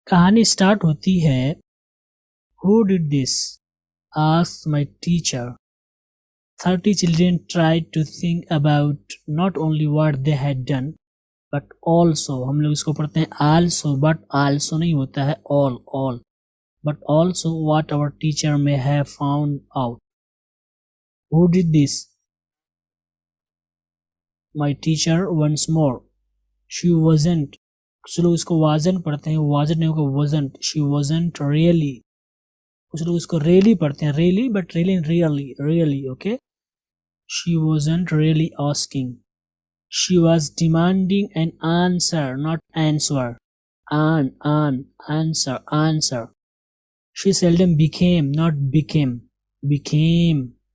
کہانی سٹارٹ ہوتی ہے Who did this? asked my teacher. 30 children tried to think about not only what they had done, but also, ہم لوگ اس کو پڑھتے ہیں also, but also نہیں ہوتا ہے all, but also what our teacher may have found out. Who did this? My teacher once more. She wasn't. کچھ لوگ اس کو wasn't پڑھتے ہیں, wasn't نہیں ہوگا wasn't. She wasn't really. کچھ لوگ اس کو really پڑھتے ہیں really, but really, okay? She wasn't really asking. She was demanding an answer, not answer. Answer. She seldom became, not became,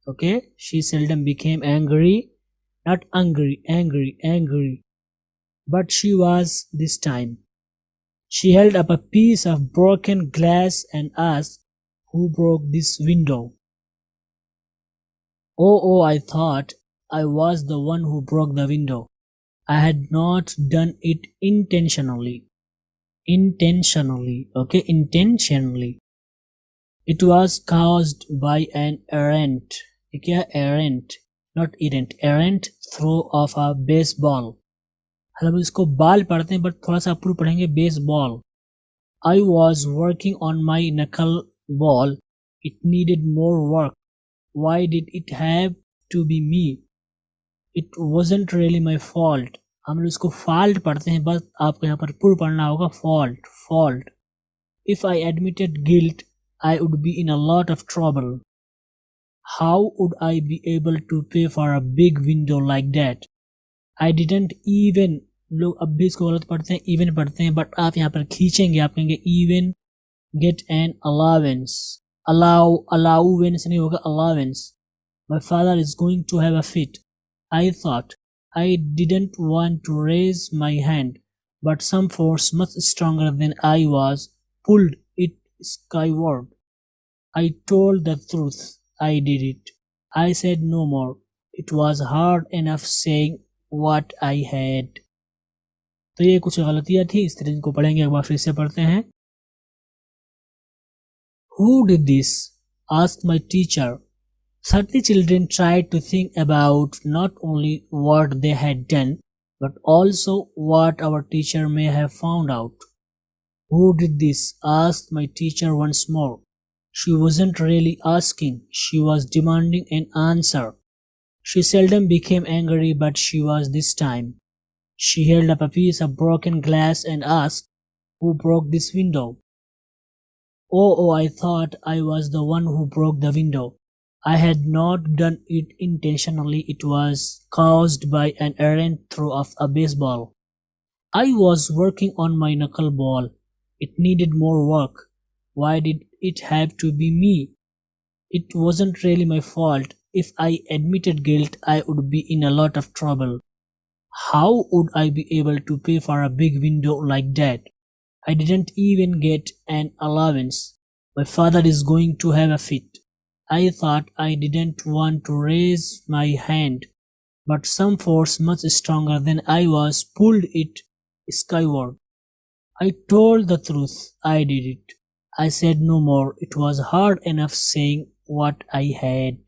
okay? She seldom became angry, not angry. But she was this time. She held up a piece of broken glass and asked, Who broke this window? Oh, I thought I was the one who broke the window. I had not done it intentionally. Okay, intentionally. It was caused by an errant. Errant, not errant. Errant throw of a baseball. ہم اس کو بال پڑھتے ہیں but تھوڑا سا اپر پڑھیں گے بیس بال. I was working on my knuckle ball. It needed more work. Why did it have to be me? It wasn't really my fault. ہم لوگ اس کو فالٹ پڑھتے ہیں بس آپ کو یہاں پر پر پڑھنا ہوگا fault. If I admitted guilt, I would be in a lot of trouble. How would I be able to pay for a big window like that? I didn't even. لوگ اب بھی اس کو غلط پڑھتے ہیں even پڑھتے ہیں بٹ آپ یہاں پر کھینچیں گے, آپ کہیں گے even get an allowance. allowance نہیں ہوگا allowance. My father is going to have a fit. I thought. I didn't want to raise my hand, but some force much stronger than I was pulled it skyward. I told the truth. I did it. I said no more. It was hard enough saying what I had. تو یہ کچھ غلطیاں تھی, اس طرح ان کو پڑھیں گے. ایک بار پھر سے پڑھتے ہیں. Who did this? asked my teacher. 30 children tried to think about not only what they had done, but also what our teacher may have found out. Who did this? asked my teacher once more. She wasn't really asking. She was demanding an answer. She seldom became angry, but she was this time. She held up a piece of broken glass and asked, Who broke this window? Oh, I thought I was the one who broke the window. I had not done it intentionally. It was caused by an errant throw of a baseball. I was working on my knuckleball. It needed more work. Why did it have to be me? It wasn't really my fault. If I admitted guilt, I would be in a lot of trouble. How would I be able to pay for a big window like that? I didn't even get an allowance. My father is going to have a fit. I thought I didn't want to raise my hand, but some force much stronger than I was pulled it skyward. I told the truth. I did it. I said no more. It was hard enough saying what I had.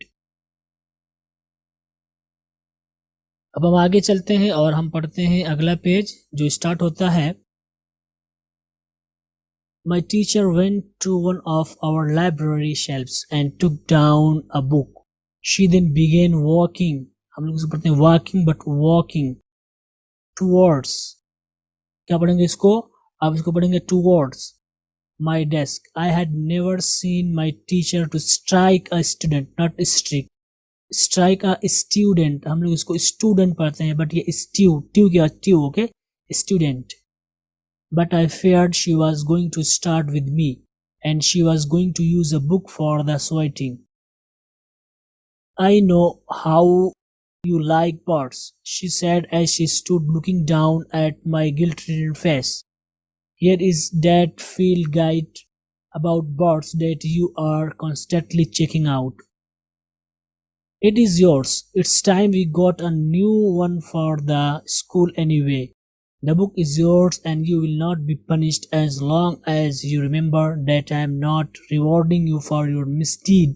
اب ہم آگے چلتے ہیں اور ہم پڑھتے ہیں اگلا پیج جو اسٹارٹ ہوتا ہے. My teacher went to one of our library shelves and took down a book. She then began walking. ہم لوگ اسے پڑھتے ہیں walking but walking towards. کیا پڑھیں گے اس کو؟ آپ اس کو پڑھیں گے towards my desk. I had never seen my teacher to strike a student, not strict. Strike a student. ہم لوگ اس کو student پڑھتے ہیں بٹ یہ ٹیو کیا ٹیو okay student. But I feared she was going to start with me and she was going to use a book for the sweating. I know how you like birds, she said as she stood looking down at my guilt-ridden face. Here is that field guide about birds that you are constantly checking out. It is yours. It's time we got a new one for the school anyway. The book is yours and you will not be punished as long as you remember that I am not rewarding you for your misdeed.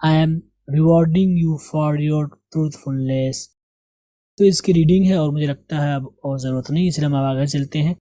I am rewarding you for your truthfulness. تو اس کی reading ہے اور مجھے لگتا ہے اب اور ضرورت نہیں، اس لیے ہم آگے چلتے ہیں.